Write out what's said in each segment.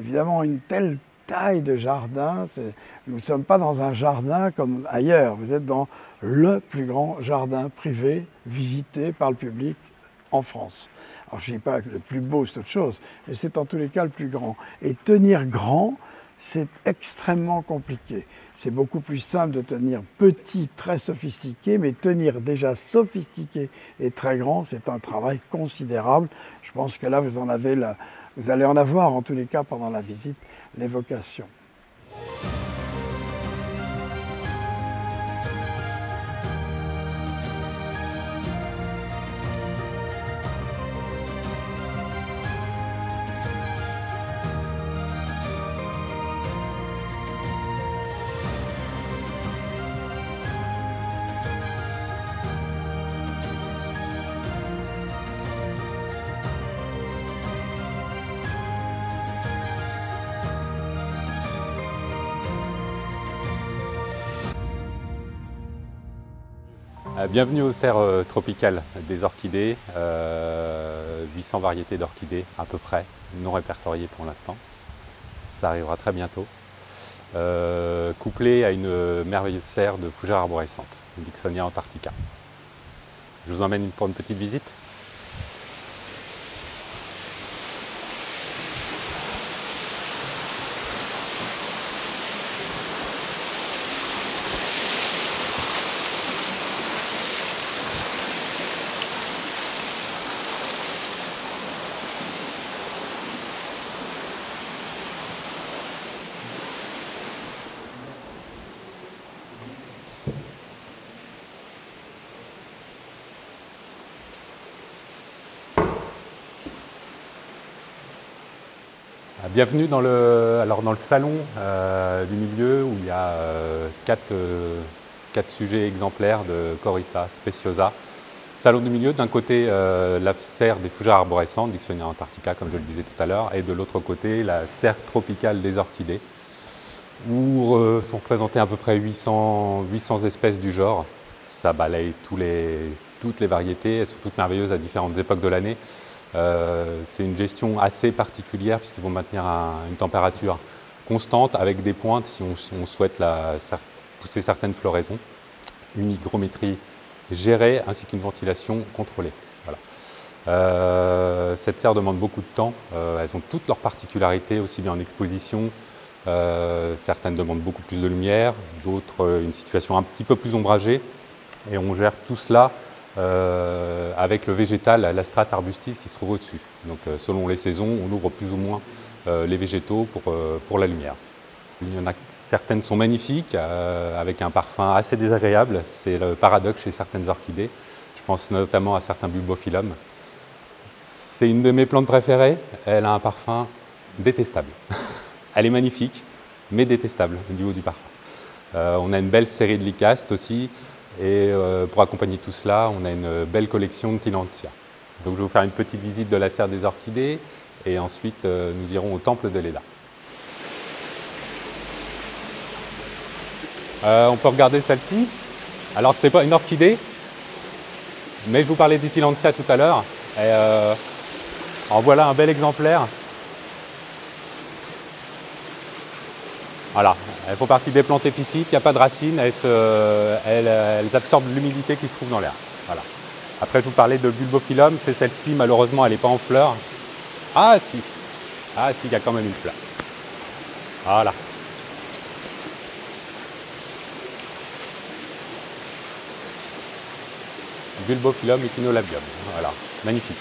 Évidemment, une telle taille de jardin, nous ne sommes pas dans un jardin comme ailleurs, vous êtes dans le plus grand jardin privé visité par le public en France. Alors je ne dis pas que le plus beau c'est autre chose, mais c'est en tous les cas le plus grand. Et tenir grand, c'est extrêmement compliqué. C'est beaucoup plus simple de tenir petit, très sophistiqué, mais tenir déjà sophistiqué et très grand, c'est un travail considérable. Je pense que là, vous allez en avoir, en tous les cas, pendant la visite, l'évocation. Bienvenue aux serres tropicales des orchidées, 800 variétés d'orchidées à peu près, non répertoriées pour l'instant. Ça arrivera très bientôt. Couplé à une merveilleuse serre de fougères arborescentes, Dicksonia antarctica. Je vous emmène pour une petite visite. Bienvenue dans le salon du milieu où il y a quatre sujets exemplaires de Coryza speciosa. Salon du milieu, d'un côté la serre des fougères arborescentes, Dicksonia antarctica comme je le disais tout à l'heure, et de l'autre côté la serre tropicale des orchidées, où sont représentées à peu près 800 espèces du genre. Ça balaye toutes les variétés, elles sont toutes merveilleuses à différentes époques de l'année. C'est une gestion assez particulière puisqu'ils vont maintenir une température constante avec des pointes si on souhaite pousser certaines floraisons. Une hygrométrie gérée ainsi qu'une ventilation contrôlée. Voilà. Cette serre demande beaucoup de temps. Elles ont toutes leurs particularités, aussi bien en exposition. Certaines demandent beaucoup plus de lumière, d'autres une situation un petit peu plus ombragée. Et on gère tout cela avec le végétal, la strate arbustive qui se trouve au-dessus. Donc selon les saisons, on ouvre plus ou moins les végétaux pour la lumière. Il y en a certaines sont magnifiques, avec un parfum assez désagréable. C'est le paradoxe chez certaines orchidées. Je pense notamment à certains bulbophyllums. C'est une de mes plantes préférées. Elle a un parfum détestable. Elle est magnifique, mais détestable au niveau du parfum. On a une belle série de lycastes aussi. Et pour accompagner tout cela, on a une belle collection de Tillandsia. Donc je vais vous faire une petite visite de la serre des orchidées et ensuite nous irons au temple de Leda. On peut regarder celle-ci. Alors ce n'est pas une orchidée, mais je vous parlais des Tillandsia tout à l'heure. En voilà un bel exemplaire. Voilà, elles font partie des plantes épiphytes, il n'y a pas de racines, elles absorbent l'humidité qui se trouve dans l'air. Voilà. Après, je vous parlais de bulbophyllum, c'est celle-ci, malheureusement, elle n'est pas en fleurs. Ah si, il y a quand même une fleur. Voilà. Bulbophyllum echinolabium, voilà, magnifique,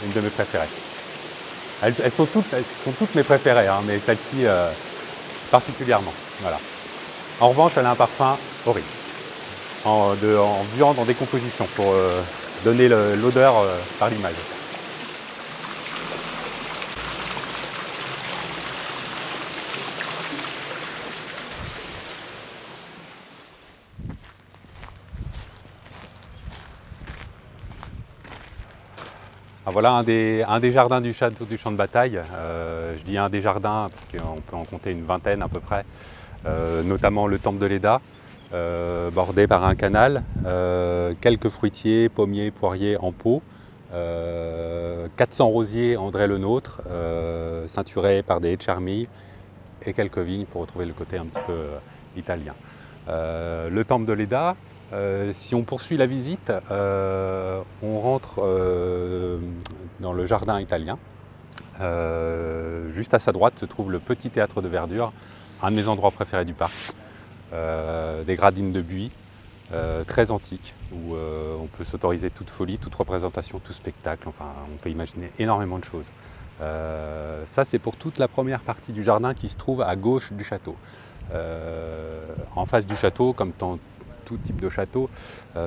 une de mes préférées. Elles sont toutes mes préférées, hein, mais celle-ci particulièrement. Voilà. En revanche, elle a un parfum horrible, en viande en décomposition, pour donner l'odeur par l'image. Voilà un des jardins du château du champ de bataille. Je dis un des jardins parce qu'on peut en compter une vingtaine à peu près, notamment le temple de Leda, bordé par un canal, quelques fruitiers, pommiers, poiriers en pot, 400 rosiers André Le Nôtre, ceinturés par des haies de charmille et quelques vignes pour retrouver le côté un petit peu italien. Le temple de Leda, si on poursuit la visite, on rentre dans le jardin italien. Juste à sa droite se trouve le petit théâtre de verdure, un de mes endroits préférés du parc. Des gradines de buis très antiques où on peut s'autoriser toute folie, toute représentation, tout spectacle. Enfin, on peut imaginer énormément de choses. Ça, c'est pour toute la première partie du jardin qui se trouve à gauche du château. En face du château, comme dans tout type de château,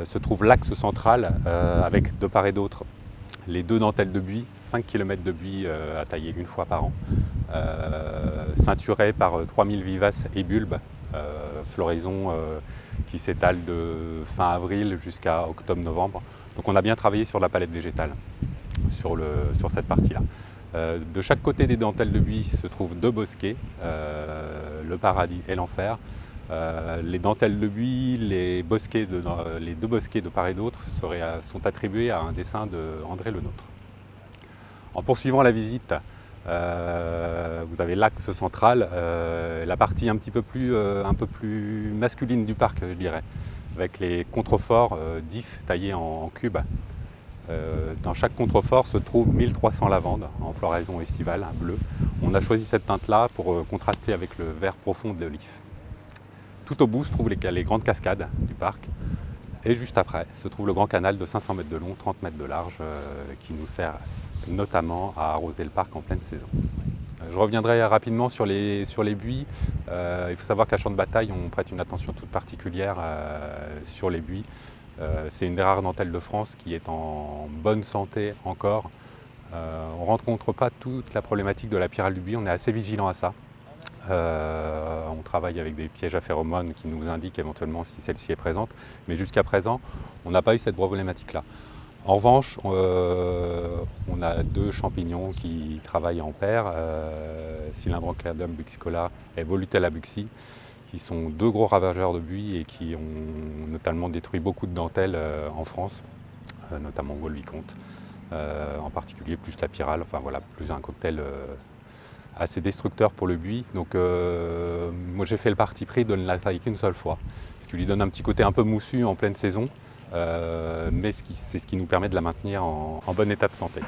se trouve l'axe central avec de part et d'autre les 2 dentelles de buis, 5 km de buis à tailler une fois par an, ceinturés par 3000 vivaces et bulbes, floraison qui s'étale de fin avril jusqu'à octobre-novembre. Donc on a bien travaillé sur la palette végétale, sur cette partie-là. De chaque côté des dentelles de buis se trouvent 2 bosquets, le paradis et l'enfer. Les dentelles de buis, les 2 bosquets de part et d'autre sont attribués à un dessin d'André Le Nôtre. En poursuivant la visite, vous avez l'axe central, la partie un peu plus masculine du parc, je dirais, avec les contreforts d'ifs taillés en cubes. Dans chaque contrefort se trouvent 1300 lavandes en floraison estivale, bleu. On a choisi cette teinte-là pour contraster avec le vert profond de l'if. Tout au bout se trouvent les grandes cascades du parc. Et juste après se trouve le grand canal de 500 mètres de long, 30 mètres de large, qui nous sert notamment à arroser le parc en pleine saison. Je reviendrai rapidement sur les buis. Il faut savoir qu'à Champ de Bataille, on prête une attention toute particulière sur les buis. C'est une des rares dentelles de France qui est en bonne santé encore. On ne rencontre pas toute la problématique de la pyrale du buis, on est assez vigilant à ça. On travaille avec des pièges à phéromones qui nous indiquent éventuellement si celle-ci est présente, mais jusqu'à présent, on n'a pas eu cette problématique-là. En revanche, on a 2 champignons qui travaillent en paire, Cylindrocladum buxicola et Volutella buxi, qui sont 2 gros ravageurs de buis et qui ont notamment détruit beaucoup de dentelles en France, notamment Vaux-le-Vicomte, en particulier plus la pyrale, enfin voilà, plus un cocktail assez destructeur pour le buis. Donc moi j'ai fait le parti pris de ne la tailler qu'une seule fois, ce qui lui donne un petit côté un peu moussu en pleine saison, mais c'est ce qui nous permet de la maintenir en bon état de santé.